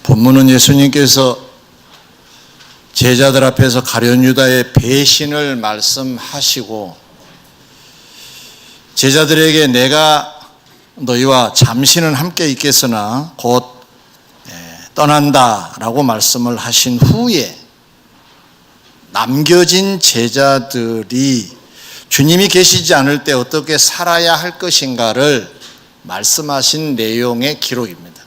본문은 예수님께서 제자들 앞에서 가룟 유다의 배신을 말씀하시고 제자들에게 내가 너희와 잠시는 함께 있겠으나 곧 떠난다라고 말씀을 하신 후에 남겨진 제자들이 주님이 계시지 않을 때 어떻게 살아야 할 것인가를 말씀하신 내용의 기록입니다.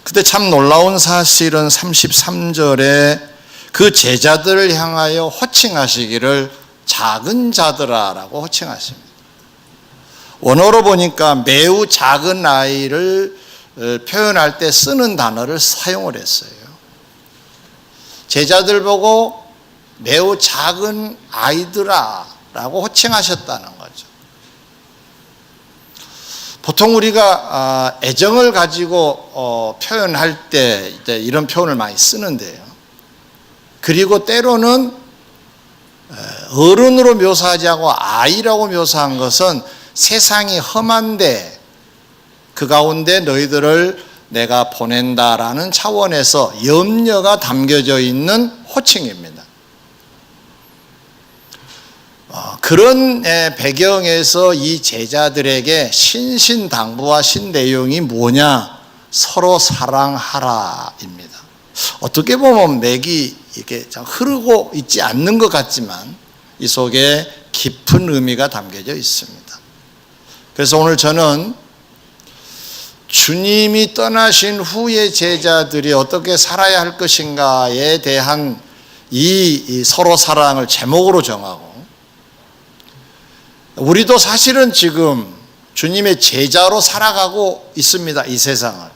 그때 참 놀라운 사실은 33절에 그 제자들을 향하여 호칭하시기를 작은 자들아라고 호칭하십니다. 원어로 보니까 매우 작은 아이를 표현할 때 쓰는 단어를 사용을 했어요. 제자들 보고 매우 작은 아이들아라고 호칭하셨다는 거죠. 보통 우리가 애정을 가지고 표현할 때 이제 이런 표현을 많이 쓰는데요. 그리고 때로는 어른으로 묘사하지 않고 아이라고 묘사한 것은 세상이 험한데 그 가운데 너희들을 내가 보낸다라는 차원에서 염려가 담겨져 있는 호칭입니다. 그런 배경에서 이 제자들에게 신신당부하신 내용이 뭐냐? 서로 사랑하라입니다. 어떻게 보면 맥이 이렇게 흐르고 있지 않는 것 같지만 이 속에 깊은 의미가 담겨져 있습니다. 그래서 오늘 저는 주님이 떠나신 후에 제자들이 어떻게 살아야 할 것인가에 대한 이 서로 사랑을 제목으로 정하고, 우리도 사실은 지금 주님의 제자로 살아가고 있습니다, 이 세상을.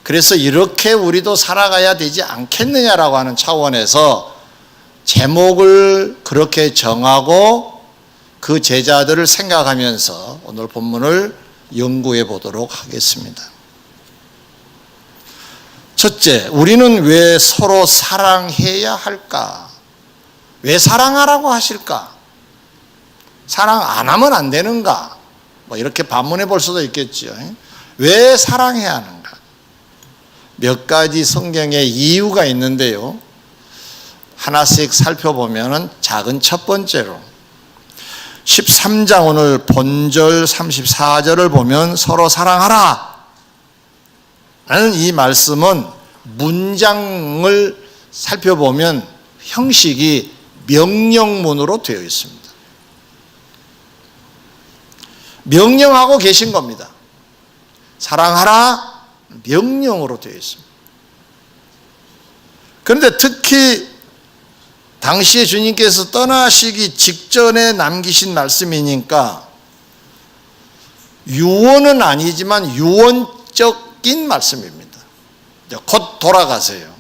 그래서 이렇게 우리도 살아가야 되지 않겠느냐라고 하는 차원에서 제목을 그렇게 정하고 그 제자들을 생각하면서 오늘 본문을 연구해 보도록 하겠습니다. 첫째, 우리는 왜 서로 사랑해야 할까? 왜 사랑하라고 하실까? 사랑 안 하면 안 되는가? 이렇게 반문해 볼 수도 있겠죠. 왜 사랑해야 하는가? 몇 가지 성경의 이유가 있는데요. 하나씩 살펴보면 작은 첫 번째로 13장 오늘 본절 34절을 보면 서로 사랑하라 라는 이 말씀은 문장을 살펴보면 형식이 명령문으로 되어 있습니다. 명령하고 계신 겁니다. 사랑하라 명령으로 되어 있습니다. 그런데 특히 당시에 주님께서 떠나시기 직전에 남기신 말씀이니까 유언은 아니지만 유언적인 말씀입니다. 곧 돌아가세요.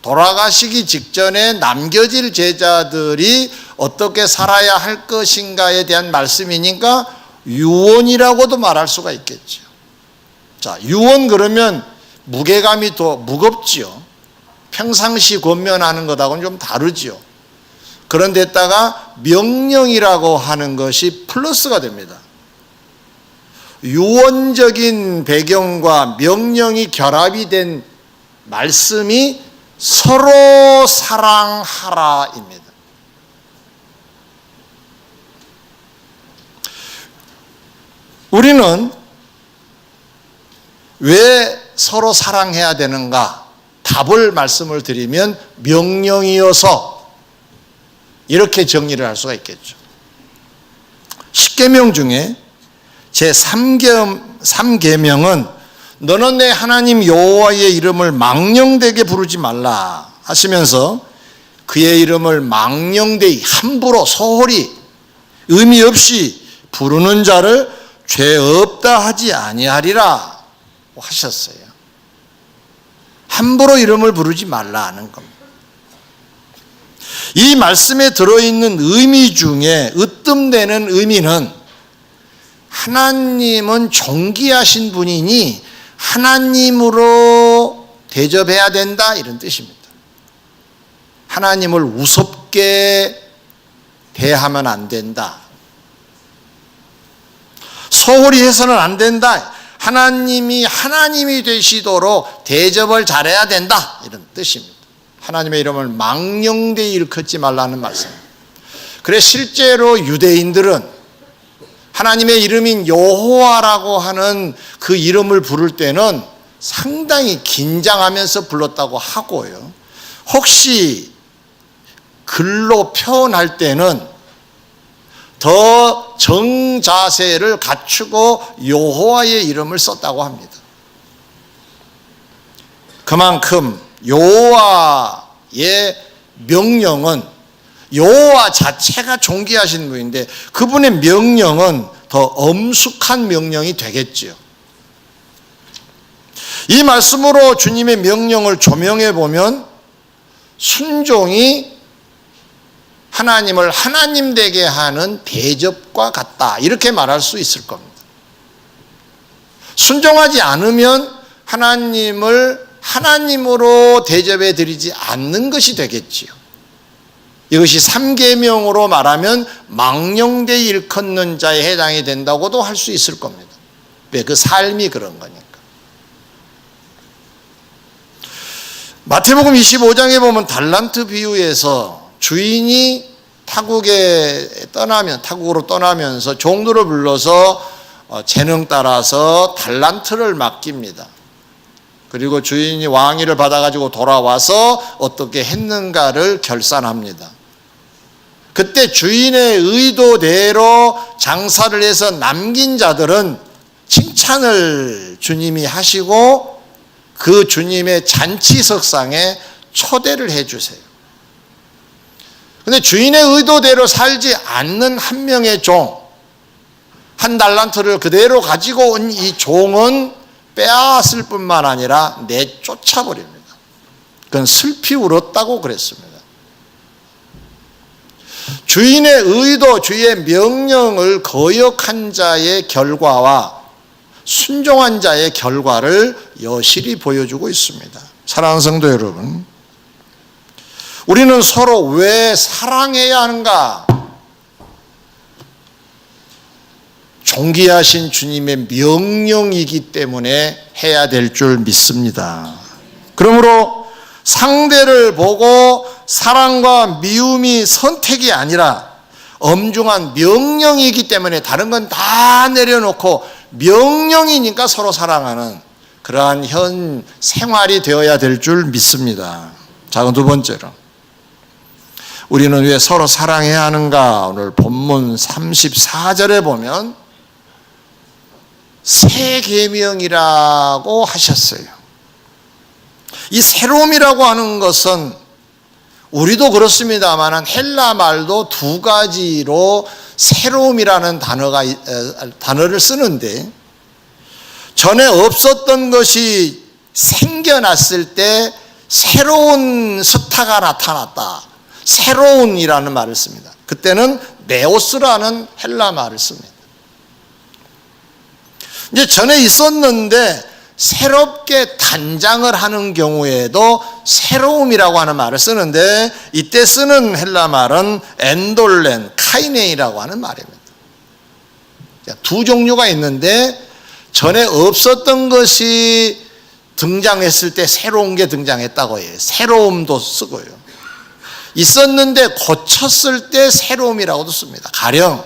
돌아가시기 직전에 남겨질 제자들이 어떻게 살아야 할 것인가에 대한 말씀이니까 유언이라고도 말할 수가 있겠죠. 자, 유언 그러면 무게감이 더 무겁지요. 평상시 권면하는 것하고는 좀 다르지요. 그런데다가 명령이라고 하는 것이 플러스가 됩니다. 유언적인 배경과 명령이 결합이 된 말씀이 서로 사랑하라입니다. 우리는 왜 서로 사랑해야 되는가? 답을 말씀을 드리면 명령이어서 이렇게 정리를 할 수가 있겠죠. 십계명 중에 제3계명은 너는 내 하나님 여호와의 이름을 망령되게 부르지 말라 하시면서 그의 이름을 망령되이 함부로 소홀히 의미 없이 부르는 자를 죄 없다 하지 아니하리라 하셨어요. 함부로 이름을 부르지 말라는 겁니다. 이 말씀에 들어있는 의미 중에 으뜸되는 의미는 하나님은 존귀하신 분이니 하나님으로 대접해야 된다 이런 뜻입니다. 하나님을 우습게 대하면 안 된다. 소홀히 해서는 안 된다. 하나님이 하나님이 되시도록 대접을 잘해야 된다, 이런 뜻입니다. 하나님의 이름을 망령되이 일컫지 말라는 말씀. 그래 실제로 유대인들은 하나님의 이름인 여호와라고 하는 그 이름을 부를 때는 상당히 긴장하면서 불렀다고 하고요. 혹시 글로 표현할 때는 더 정자세를 갖추고 여호와의 이름을 썼다고 합니다. 그만큼 여호와의 명령은 여호와 자체가 존귀하신 분인데 그분의 명령은 더 엄숙한 명령이 되겠지요. 이 말씀으로 주님의 명령을 조명해 보면 순종이 하나님을 하나님 되게 하는 대접과 같다, 이렇게 말할 수 있을 겁니다. 순종하지 않으면 하나님을 하나님으로 대접해 드리지 않는 것이 되겠지요. 이것이 3계명으로 말하면 망령되이 일컫는 자에 해당이 된다고도 할 수 있을 겁니다. 왜? 그 삶이 그런 거니까. 마태복음 25장에 보면 달란트 비유에서 주인이 타국으로 떠나면서 종들을 불러서 재능 따라서 달란트를 맡깁니다. 그리고 주인이 왕위를 받아가지고 돌아와서 어떻게 했는가를 결산합니다. 그때 주인의 의도대로 장사를 해서 남긴 자들은 칭찬을 주님이 하시고 그 주님의 잔치석상에 초대를 해주세요. 그런데 주인의 의도대로 살지 않는 한 명의 종, 한 달란트를 그대로 가지고 온 이 종은 빼앗을 뿐만 아니라 내쫓아버립니다. 그건 슬피 울었다고 그랬습니다. 주인의 의도, 주의 명령을 거역한 자의 결과와 순종한 자의 결과를 여실히 보여주고 있습니다. 사랑하는 성도 여러분, 우리는 서로 왜 사랑해야 하는가? 존귀하신 주님의 명령이기 때문에 해야 될 줄 믿습니다. 그러므로 상대를 보고 사랑과 미움이 선택이 아니라 엄중한 명령이기 때문에 다른 건 다 내려놓고 명령이니까 서로 사랑하는 그러한 현 생활이 되어야 될 줄 믿습니다. 자, 두 번째로 우리는 왜 서로 사랑해야 하는가? 오늘 본문 34절에 보면 새 계명이라고 하셨어요. 이 새로움이라고 하는 것은 우리도 그렇습니다만 헬라 말도 두 가지로 새로움이라는 단어를 쓰는데 전에 없었던 것이 생겨났을 때 새로운 스타가 나타났다. 새로운이라는 말을 씁니다. 그때는 네오스라는 헬라 말을 씁니다. 이제 전에 있었는데 새롭게 단장을 하는 경우에도 새로움이라고 하는 말을 쓰는데 이때 쓰는 헬라 말은 엔돌렌, 카이네이라고 하는 말입니다. 두 종류가 있는데 전에 없었던 것이 등장했을 때 새로운 게 등장했다고 해요. 새로움도 쓰고요. 있었는데 고쳤을 때 새로움이라고도 씁니다. 가령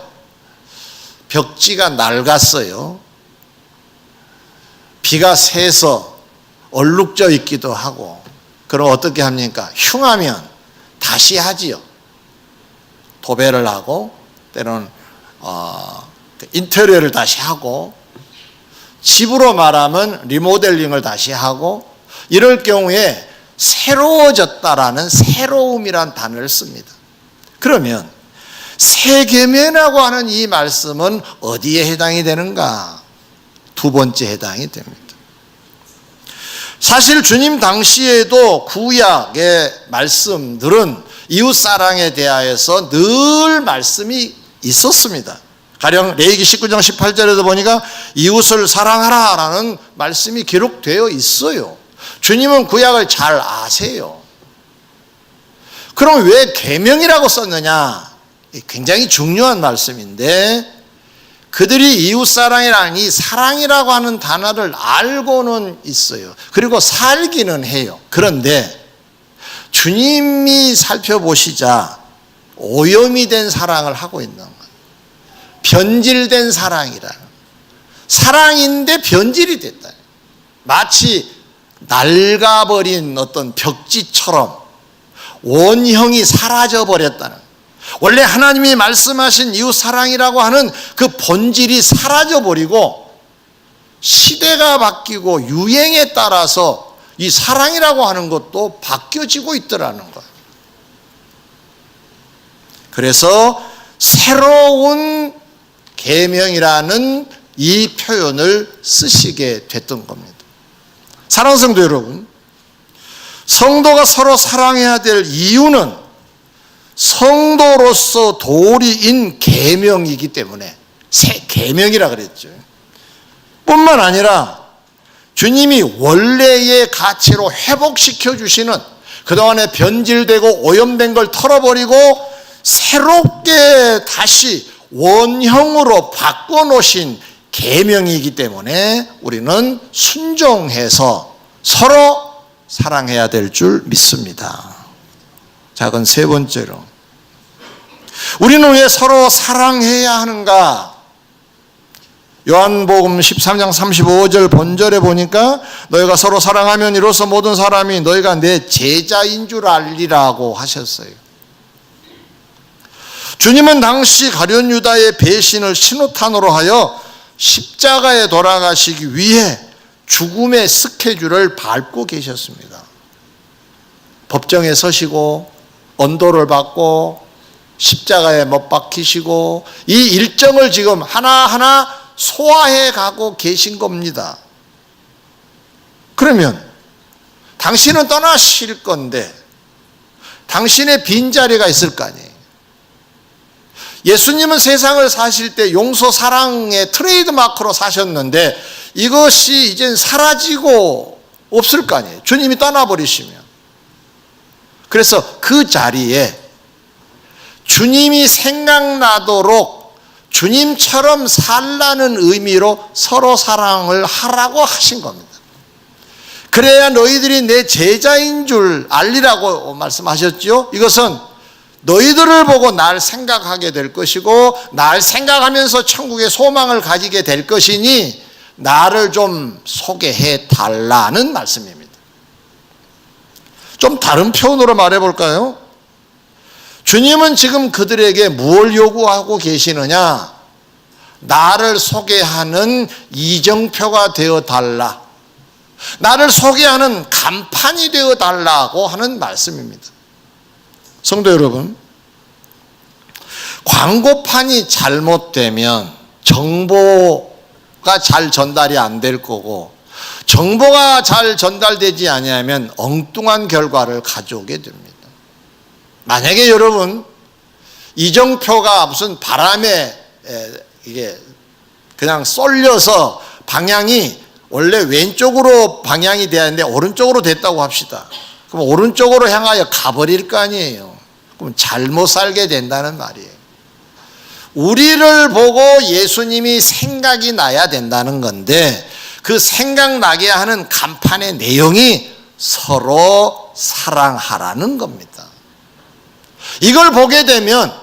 벽지가 낡았어요. 비가 새서 얼룩져 있기도 하고, 그럼 어떻게 합니까? 흉하면 다시 하지요. 도배를 하고 때로는 인테리어를 다시 하고, 집으로 말하면 리모델링을 다시 하고, 이럴 경우에 새로워졌다라는 새로움이란 단어를 씁니다. 그러면 새 계명이라고 하는 이 말씀은 어디에 해당이 되는가? 두 번째 해당이 됩니다. 사실 주님 당시에도 구약의 말씀들은 이웃사랑에 대하여서 늘 말씀이 있었습니다. 가령 레위기 19장 18절에도 보니까 이웃을 사랑하라 라는 말씀이 기록되어 있어요. 주님은 구약을 잘 아세요. 그럼 왜 계명이라고 썼느냐? 굉장히 중요한 말씀인데 그들이 이웃사랑이랑 이 사랑이라고 하는 단어를 알고는 있어요. 그리고 살기는 해요. 그런데 주님이 살펴보시자 오염이 된 사랑을 하고 있는 거예요. 변질된 사랑이라. 사랑인데 변질이 됐다. 마치 낡아버린 어떤 벽지처럼 원형이 사라져버렸다는 거예요. 원래 하나님이 말씀하신 이웃사랑이라고 하는 그 본질이 사라져버리고 시대가 바뀌고 유행에 따라서 이 사랑이라고 하는 것도 바뀌어지고 있더라는 거예요. 그래서 새로운 계명이라는 이 표현을 쓰시게 됐던 겁니다. 사랑하는 성도 여러분, 성도가 서로 사랑해야 될 이유는 성도로서 도리인 계명이기 때문에 새 계명이라 그랬죠. 뿐만 아니라 주님이 원래의 가치로 회복시켜 주시는, 그동안에 변질되고 오염된 걸 털어버리고 새롭게 다시 원형으로 바꿔놓으신 계명이기 때문에 우리는 순종해서 서로 사랑해야 될 줄 믿습니다. 자, 그건 세 번째로, 우리는 왜 서로 사랑해야 하는가? 요한복음 13장 35절 본절에 보니까 너희가 서로 사랑하면 이로써 모든 사람이 너희가 내 제자인 줄 알리라고 하셨어요. 주님은 당시 가룟 유다의 배신을 신호탄으로 하여 십자가에 돌아가시기 위해 죽음의 스케줄을 밟고 계셨습니다. 법정에 서시고 언도를 받고 십자가에 못 박히시고 이 일정을 지금 하나하나 소화해 가고 계신 겁니다. 그러면 당신은 떠나실 건데 당신의 빈자리가 있을 거 아니에요. 예수님은 세상을 사실 때 용서 사랑의 트레이드 마크로 사셨는데 이것이 이젠 사라지고 없을 거 아니에요. 주님이 떠나버리시면. 그래서 그 자리에 주님이 생각나도록 주님처럼 살라는 의미로 서로 사랑을 하라고 하신 겁니다. 그래야 너희들이 내 제자인 줄 알리라고 말씀하셨죠. 이것은 너희들을 보고 날 생각하게 될 것이고 날 생각하면서 천국의 소망을 가지게 될 것이니 나를 좀 소개해 달라는 말씀입니다. 좀 다른 표현으로 말해 볼까요? 주님은 지금 그들에게 무엇을 요구하고 계시느냐? 나를 소개하는 이정표가 되어 달라. 나를 소개하는 간판이 되어 달라고 하는 말씀입니다. 성도 여러분, 광고판이 잘못되면 정보가 잘 전달이 안 될 거고, 정보가 잘 전달되지 않으면 엉뚱한 결과를 가져오게 됩니다. 만약에 여러분 이정표가 무슨 바람에 이게 그냥 쏠려서 방향이 원래 왼쪽으로 방향이 돼야 하는데 오른쪽으로 됐다고 합시다. 그럼 오른쪽으로 향하여 가버릴 거 아니에요. 그럼 잘못 살게 된다는 말이에요. 우리를 보고 예수님이 생각이 나야 된다는 건데 그 생각나게 하는 간판의 내용이 서로 사랑하라는 겁니다. 이걸 보게 되면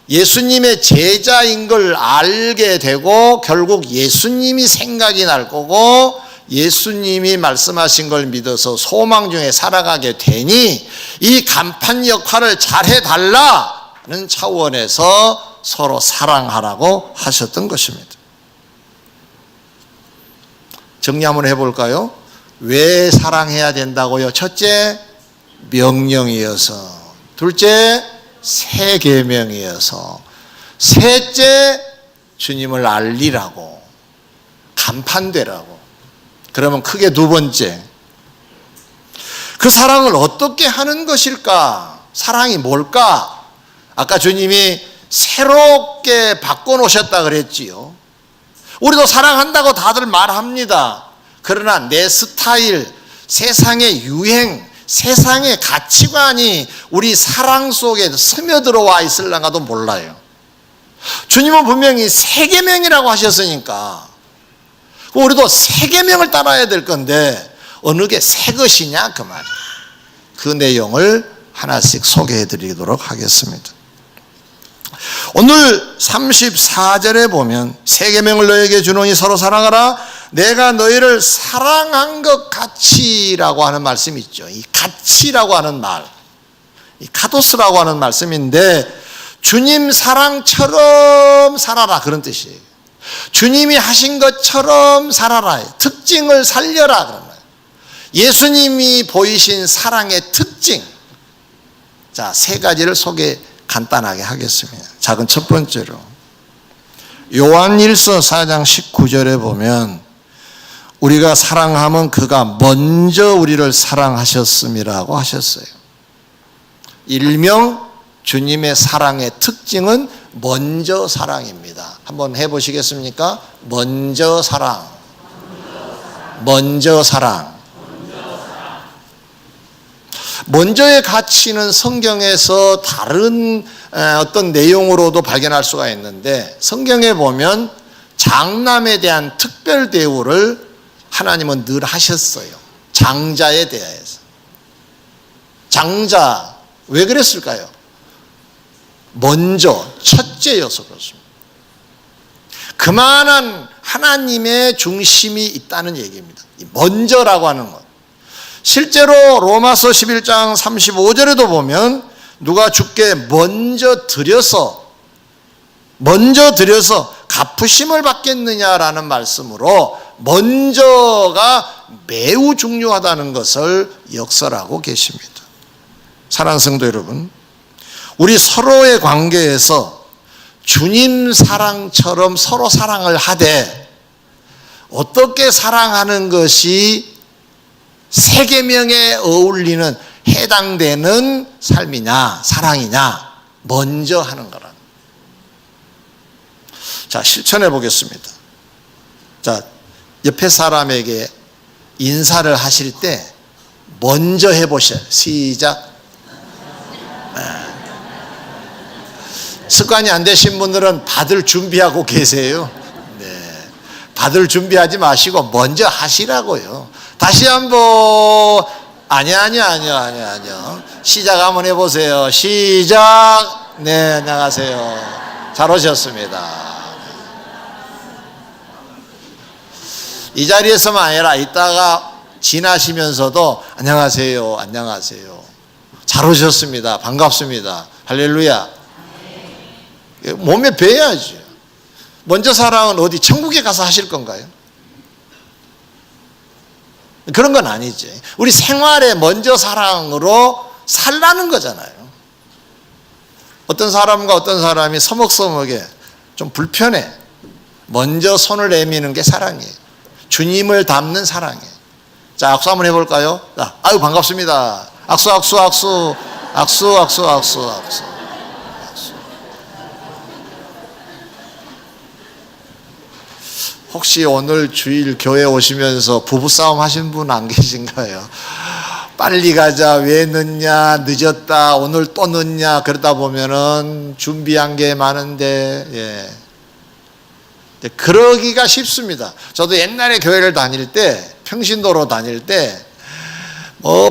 예수님의 제자인 걸 알게 되고 결국 예수님이 생각이 날 거고 예수님이 말씀하신 걸 믿어서 소망 중에 살아가게 되니 이 간판 역할을 잘 해달라는 차원에서 서로 사랑하라고 하셨던 것입니다. 정리 한번 해볼까요? 왜 사랑해야 된다고요? 첫째, 명령이어서. 둘째, 새 계명이어서. 셋째, 주님을 알리라고, 간판되라고. 그러면 크게 두 번째, 그 사랑을 어떻게 하는 것일까? 사랑이 뭘까? 아까 주님이 새롭게 바꿔놓으셨다 그랬지요. 우리도 사랑한다고 다들 말합니다. 그러나 내 스타일, 세상의 유행, 세상의 가치관이 우리 사랑 속에 스며들어와 있을랑가도 몰라요. 주님은 분명히 세 계명이라고 하셨으니까 우리도 세 계명을 따라야 될 건데 어느 게 새 것이냐 그 말이에요. 그 내용을 하나씩 소개해 드리도록 하겠습니다. 오늘 34절에 보면 새 계명을 너에게 주노니 서로 사랑하라. 내가 너희를 사랑한 것 같이라고 하는 말씀이 있죠. 이 같이라고 하는 말, 이 카도스라고 하는 말씀인데 주님 사랑처럼 살아라 그런 뜻이에요. 주님이 하신 것처럼 살아라. 특징을 살려라 그런 거예요. 예수님이 보이신 사랑의 특징. 자, 세 가지를 간단하게 하겠습니다. 작은 첫 번째로 요한일서 4장 19절에 보면 우리가 사랑하면 그가 먼저 우리를 사랑하셨음이라고 하셨어요. 일명 주님의 사랑의 특징은 먼저 사랑입니다. 한번 해보시겠습니까? 먼저 사랑. 먼저 사랑. 먼저의 가치는 성경에서 다른 어떤 내용으로도 발견할 수가 있는데 성경에 보면 장남에 대한 특별 대우를 하나님은 늘 하셨어요. 장자에 대해서. 장자, 왜 그랬을까요? 먼저, 첫째여서 그렇습니다. 그만한 하나님의 중심이 있다는 얘기입니다. 먼저라고 하는 것. 실제로 로마서 11장 35절에도 보면 누가 주께 먼저 드려서 갚으심을 받겠느냐라는 말씀으로 먼저가 매우 중요하다는 것을 역설하고 계십니다. 사랑하는 성도 여러분, 우리 서로의 관계에서 주님 사랑처럼 서로 사랑을 하되 어떻게 사랑하는 것이 세 계명에 어울리는 해당되는 삶이냐 사랑이냐 먼저 하는 거라. 자, 실천해 보겠습니다. 자, 옆에 사람에게 인사를 하실 때 먼저 해보셔요. 시작. 습관이 안 되신 분들은 받을 준비하고 계세요. 네, 받을 준비하지 마시고 먼저 하시라고요. 다시 한번 아니요. 시작 한번 해보세요. 시작. 네, 나가세요. 잘 오셨습니다. 이 자리에서만 아니라 이따가 지나시면서도 안녕하세요. 잘 오셨습니다. 반갑습니다. 할렐루야. 몸에 배야죠. 먼저 사랑은 어디 천국에 가서 하실 건가요? 그런 건 아니지. 우리 생활에 먼저 사랑으로 살라는 거잖아요. 어떤 사람과 어떤 사람이 서먹서먹해 좀 불편해. 먼저 손을 내미는 게 사랑이에요. 주님을 닮는 사랑이에요. 자, 악수 한번 해볼까요? 자, 아유 반갑습니다. 악수. 혹시 오늘 주일 교회 오시면서 부부싸움 하신 분 안 계신가요? 빨리 가자, 왜 늦냐, 늦었다, 오늘 또 늦냐, 그러다 보면은 준비한 게 많은데, 그러기가 쉽습니다. 저도 옛날에 교회를 다닐 때, 평신도로 다닐 때,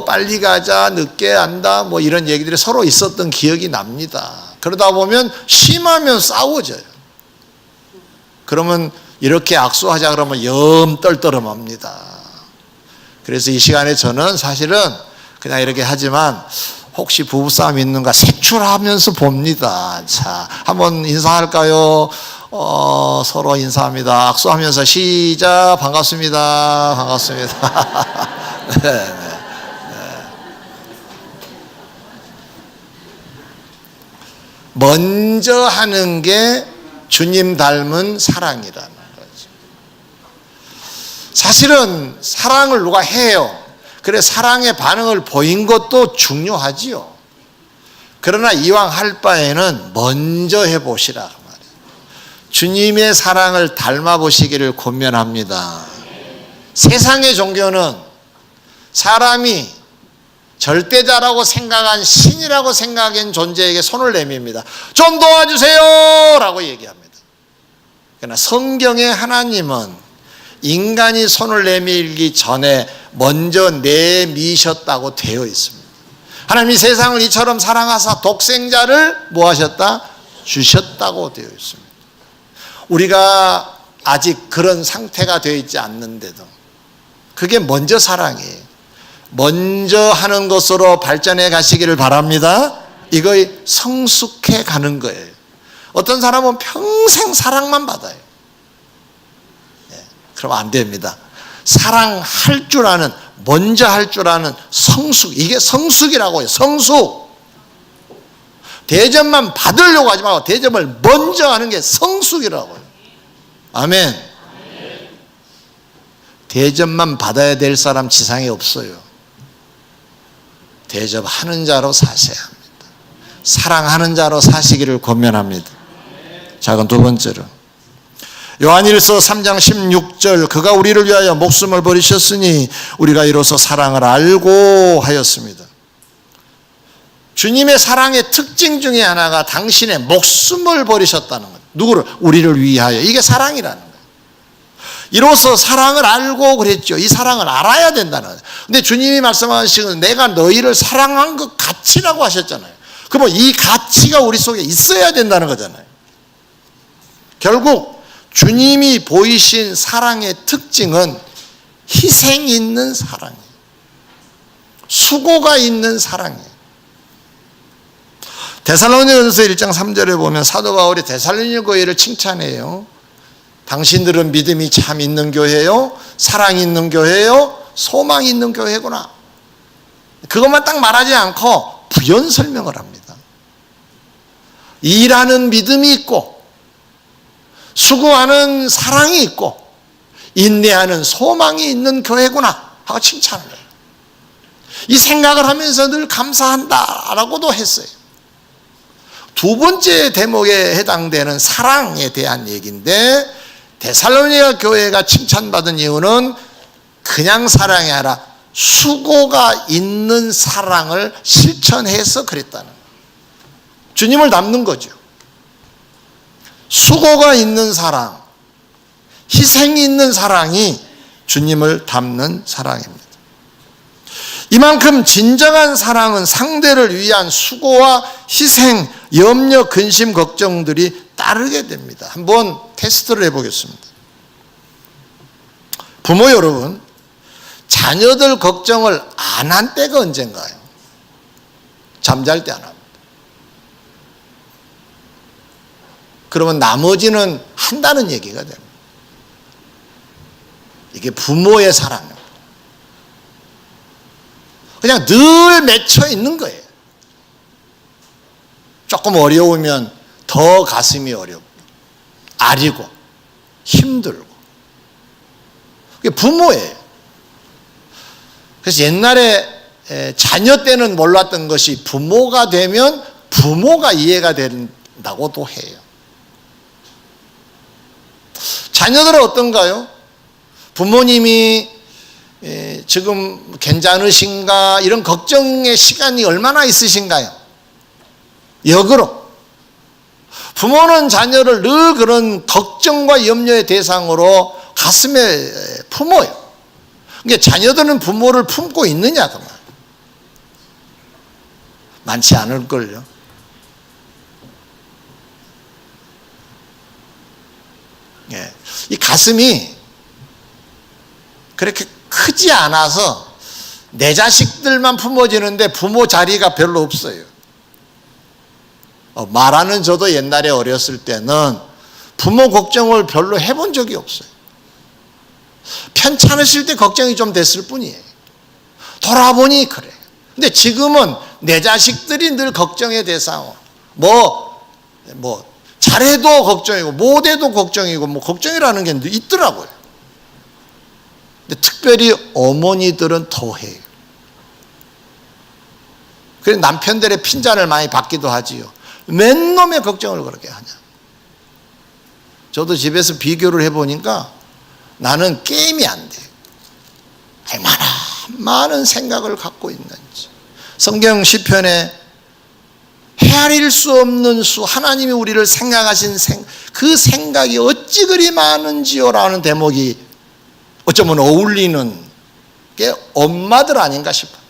빨리 가자, 늦게 한다, 이런 얘기들이 서로 있었던 기억이 납니다. 그러다 보면 심하면 싸워져요. 그러면 이렇게 악수하자 그러면 떨떠름합니다. 그래서 이 시간에 저는 사실은 그냥 이렇게 하지만 혹시 부부싸움 있는가 색출하면서 봅니다. 자, 한번 인사할까요? 서로 인사합니다. 악수하면서 시작. 반갑습니다. 네. 먼저 하는 게 주님 닮은 사랑이라는 거죠. 사실은 사랑을 누가 해요. 그래 사랑의 반응을 보인 것도 중요하지요. 그러나 이왕 할 바에는 먼저 해보시라 말이에요. 주님의 사랑을 닮아보시기를 권면합니다. 세상의 종교는 사람이 절대자라고 생각한 신이라고 생각한 존재에게 손을 내밉니다. 좀 도와주세요 라고 얘기합니다. 그러나 성경의 하나님은 인간이 손을 내밀기 전에 먼저 내미셨다고 되어 있습니다. 하나님이 세상을 이처럼 사랑하사 독생자를 뭐 하셨다? 주셨다고 되어 있습니다. 우리가 아직 그런 상태가 되어 있지 않는데도 그게 먼저 사랑이에요. 먼저 하는 것으로 발전해 가시기를 바랍니다. 이거의 성숙해 가는 거예요. 어떤 사람은 평생 사랑만 받아요. 그러면 안 됩니다. 사랑할 줄 아는, 먼저 할 줄 아는 성숙, 이게 성숙이라고 해요. 성숙. 대접만 받으려고 하지 말고 대접을 먼저 하는 게 성숙이라고 해요. 아멘. 대접만 받아야 될 사람 지상에 없어요. 대접하는 자로 사셔야 합니다. 사랑하는 자로 사시기를 권면합니다. 자, 그럼 두 번째로 요한일서 3장 16절, 그가 우리를 위하여 목숨을 버리셨으니 우리가 이로써 사랑을 알고 하였습니다. 주님의 사랑의 특징 중에 하나가 당신의 목숨을 버리셨다는 거예요. 누구를? 우리를 위하여. 이게 사랑이라는 거예요. 이로써 사랑을 알고 그랬죠. 이 사랑을 알아야 된다는 거예요. 근데 주님이 말씀하시는 내가 너희를 사랑한 것 가치라고 하셨잖아요. 그러면 이 가치가 우리 속에 있어야 된다는 거잖아요. 결국 주님이 보이신 사랑의 특징은 희생 있는 사랑이에요. 수고가 있는 사랑이에요. 데살로니가전서 1장 3절에 보면 사도 바울이 데살로니가 교회를 칭찬해요. 당신들은 믿음이 참 있는 교회요, 사랑 있는 교회요, 소망 있는 교회구나. 그것만 딱 말하지 않고 부연 설명을 합니다. 일하는 믿음이 있고 수고하는 사랑이 있고 인내하는 소망이 있는 교회구나 하고 칭찬을 해요. 이 생각을 하면서 늘 감사한다라고도 했어요. 두 번째 대목에 해당되는 사랑에 대한 얘기인데, 데살로니가 교회가 칭찬받은 이유는 그냥 사랑이 아니라 수고가 있는 사랑을 실천해서 그랬다는 거예요. 주님을 닮는 거죠. 수고가 있는 사랑, 희생이 있는 사랑이 주님을 닮는 사랑입니다. 이만큼 진정한 사랑은 상대를 위한 수고와 희생, 염려, 근심, 걱정들이 따르게 됩니다. 한번 테스트를 해보겠습니다. 부모 여러분, 자녀들 걱정을 안 한 때가 언젠가요? 잠잘 때 안 합니다. 그러면 나머지는 한다는 얘기가 됩니다. 이게 부모의 사랑입니다. 그냥 늘 맺혀 있는 거예요. 조금 어려우면 더 가슴이 어렵고 아리고 힘들고. 그게 부모예요. 그래서 옛날에 자녀 때는 몰랐던 것이 부모가 되면 부모가 이해가 된다고도 해요. 자녀들은 어떤가요? 부모님이 지금 괜찮으신가 이런 걱정의 시간이 얼마나 있으신가요? 역으로 부모는 자녀를 늘 그런 걱정과 염려의 대상으로 가슴에 품어요. 그러니까 자녀들은 부모를 품고 있느냐 그 말. 많지 않을걸요. 예. 이 가슴이 그렇게 크지 않아서 내 자식들만 품어지는데 부모 자리가 별로 없어요. 말하는 저도 옛날에 어렸을 때는 부모 걱정을 별로 해본 적이 없어요. 편찮으실 때 걱정이 좀 됐을 뿐이에요. 돌아보니 그래. 근데 지금은 내 자식들이 늘 걱정의 대상으로 잘해도 걱정이고 못해도 걱정이고 걱정이라는 게 있더라고요. 근데 특별히 어머니들은 더해요. 그래서 남편들의 핀잔을 많이 받기도 하지요. 맨 놈의 걱정을 그렇게 하냐. 저도 집에서 비교를 해보니까 나는 게임이 안 돼. 얼마나 많은 생각을 갖고 있는지. 성경 시편에 헤아릴 수 없는 수, 하나님이 우리를 생각하신 그 생각이 어찌 그리 많은지요라는 대목이 어쩌면 어울리는 게 엄마들 아닌가 싶어요.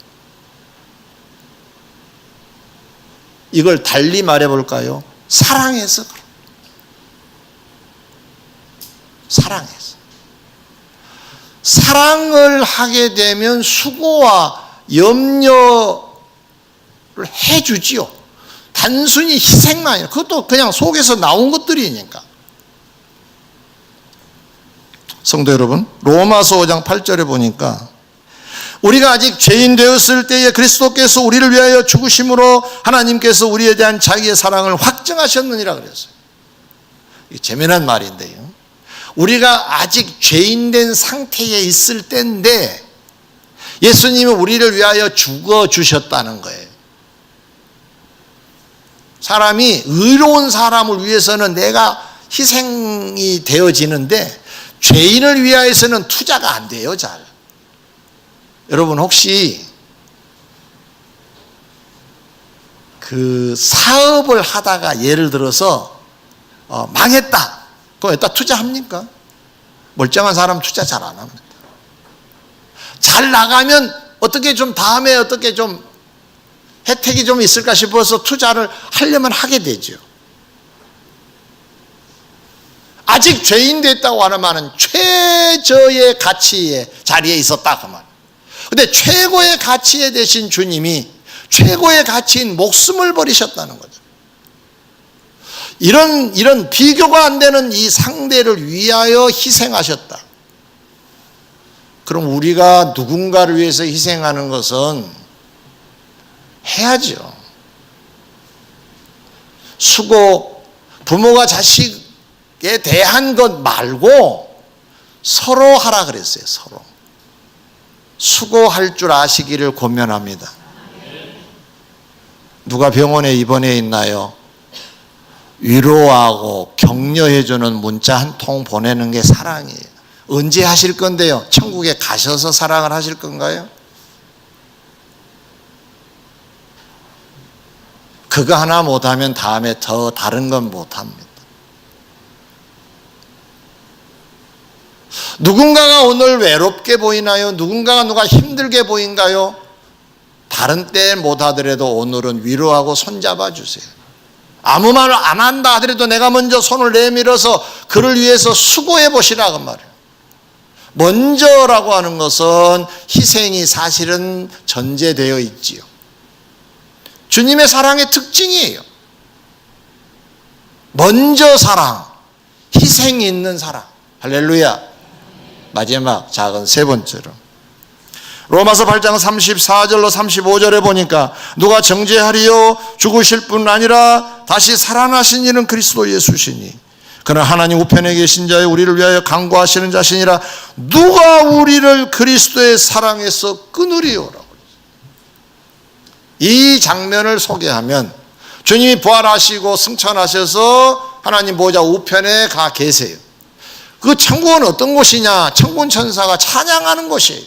이걸 달리 말해볼까요? 사랑해서 그래. 사랑해서. 사랑을 하게 되면 수고와 염려를 해주지요. 단순히 희생만 아니라 그것도 그냥 속에서 나온 것들이니까. 성도 여러분, 로마서 5장 8절에 보니까 우리가 아직 죄인 되었을 때에 그리스도께서 우리를 위하여 죽으심으로 하나님께서 우리에 대한 자기의 사랑을 확증하셨느니라 그랬어요. 이게 재미난 말인데요. 우리가 아직 죄인 된 상태에 있을 때인데 예수님이 우리를 위하여 죽어주셨다는 거예요. 사람이 의로운 사람을 위해서는 내가 희생이 되어지는데 죄인을 위하여서는 투자가 안 돼요, 잘. 여러분 혹시 그 사업을 하다가 예를 들어서 망했다. 그럼 여기다 투자합니까? 멀쩡한 사람 투자 잘 안 합니다. 잘 나가면 어떻게 좀 다음에 어떻게 좀 혜택이 좀 있을까 싶어서 투자를 하려면 하게 되죠. 아직 죄인 됐다고 하는 말은 최저의 가치의 자리에 있었다 그 말. 근데 최고의 가치에 되신 주님이 최고의 가치인 목숨을 버리셨다는 거죠. 이런 비교가 안 되는 이 상대를 위하여 희생하셨다. 그럼 우리가 누군가를 위해서 희생하는 것은 해야죠. 수고, 부모가 자식에 대한 것 말고 서로 하라 그랬어요. 서로. 수고할 줄 아시기를 권면합니다. 누가 병원에 입원해 있나요? 위로하고 격려해주는 문자 한 통 보내는 게 사랑이에요. 언제 하실 건데요? 천국에 가셔서 사랑을 하실 건가요? 그거 하나 못하면 다음에 더 다른 건 못합니다. 누군가가 오늘 외롭게 보이나요? 누가 힘들게 보인가요? 다른 때 못하더라도 오늘은 위로하고 손잡아 주세요. 아무 말 안 한다 하더라도 내가 먼저 손을 내밀어서 그를 위해서 수고해 보시라 그 말이에요. 먼저라고 하는 것은 희생이 사실은 전제되어 있지요. 주님의 사랑의 특징이에요. 먼저 사랑, 희생이 있는 사랑. 할렐루야. 마지막 작은 세 번째로 로마서 8장 34절로 35절에 보니까 누가 정죄하리요? 죽으실 뿐 아니라 다시 살아나신 이는 그리스도 예수시니 그는 하나님 우편에 계신 자여 우리를 위하여 간구하시는 자시니라. 누가 우리를 그리스도의 사랑에서 끊으리요? 이 장면을 소개하면 주님이 부활하시고 승천하셔서 하나님 보좌 우편에 가 계세요. 그 천국은 어떤 곳이냐? 천군 천사가 찬양하는 곳이에요.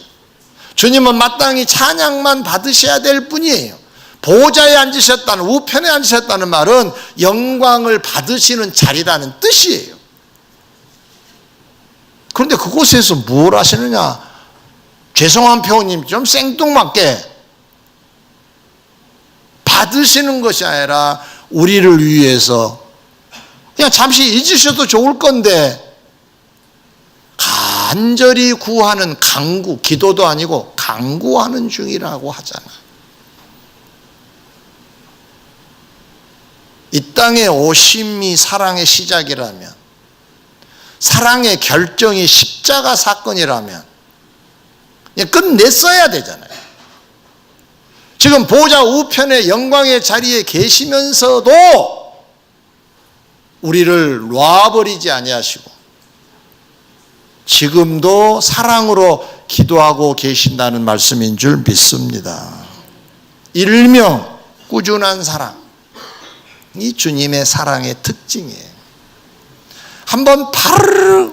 주님은 마땅히 찬양만 받으셔야 될 뿐이에요. 보좌에 앉으셨다는, 우편에 앉으셨다는 말은 영광을 받으시는 자리라는 뜻이에요. 그런데 그곳에서 뭘 하시느냐? 죄송한 표현님 좀 생뚱맞게 받으시는 것이 아니라 우리를 위해서 그냥 잠시 잊으셔도 좋을 건데 간절히 구하는 간구, 기도도 아니고 간구하는 중이라고 하잖아. 이 땅에 오심이 사랑의 시작이라면, 사랑의 결정이 십자가 사건이라면 그냥 끝냈어야 되잖아요. 지금 보좌 우편의 영광의 자리에 계시면서도 우리를 놔버리지 아니하시고 지금도 사랑으로 기도하고 계신다는 말씀인 줄 믿습니다. 일명 꾸준한 사랑, 이 주님의 사랑의 특징이에요. 한번 바르르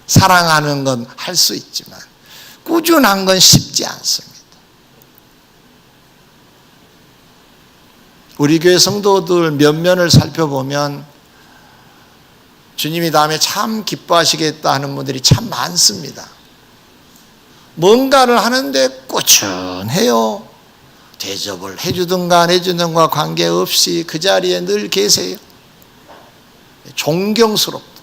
사랑하는 건 할 수 있지만 꾸준한 건 쉽지 않습니다. 우리 교회 성도들 면면을 살펴보면 주님이 다음에 참 기뻐하시겠다 하는 분들이 참 많습니다. 뭔가를 하는데 꾸준해요. 대접을 해주든가 안 해주든가 관계없이 그 자리에 늘 계세요. 존경스럽다.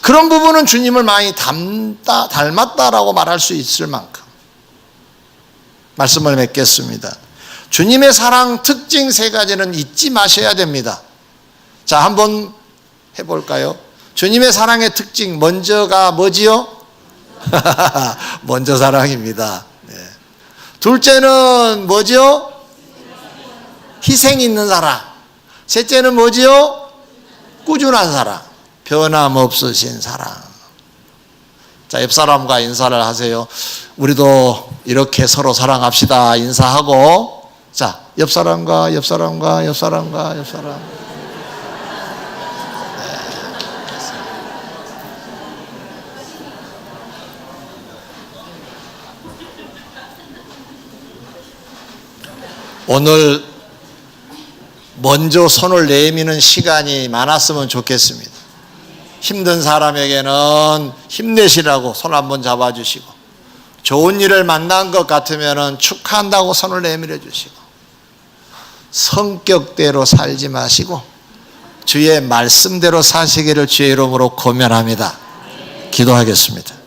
그런 부분은 주님을 많이 닮았다라고 말할 수 있을 만큼. 말씀을 맺겠습니다. 주님의 사랑 특징 세 가지는 잊지 마셔야 됩니다. 자, 한번 해볼까요? 주님의 사랑의 특징 먼저가 뭐지요? 먼저 사랑입니다. 네. 둘째는 뭐지요? 희생 있는 사랑. 셋째는 뭐지요? 꾸준한 사랑. 변함없으신 사랑. 자, 옆 사람과 인사를 하세요. 우리도 이렇게 서로 사랑합시다. 인사하고, 자, 옆 사람. 오늘 먼저 손을 내미는 시간이 많았으면 좋겠습니다. 힘든 사람에게는 힘내시라고 손 한번 잡아주시고, 좋은 일을 만난 것 같으면 축하한다고 손을 내밀어 주시고, 성격대로 살지 마시고 주의 말씀대로 사시기를 주의 이름으로 고면합니다. 기도하겠습니다.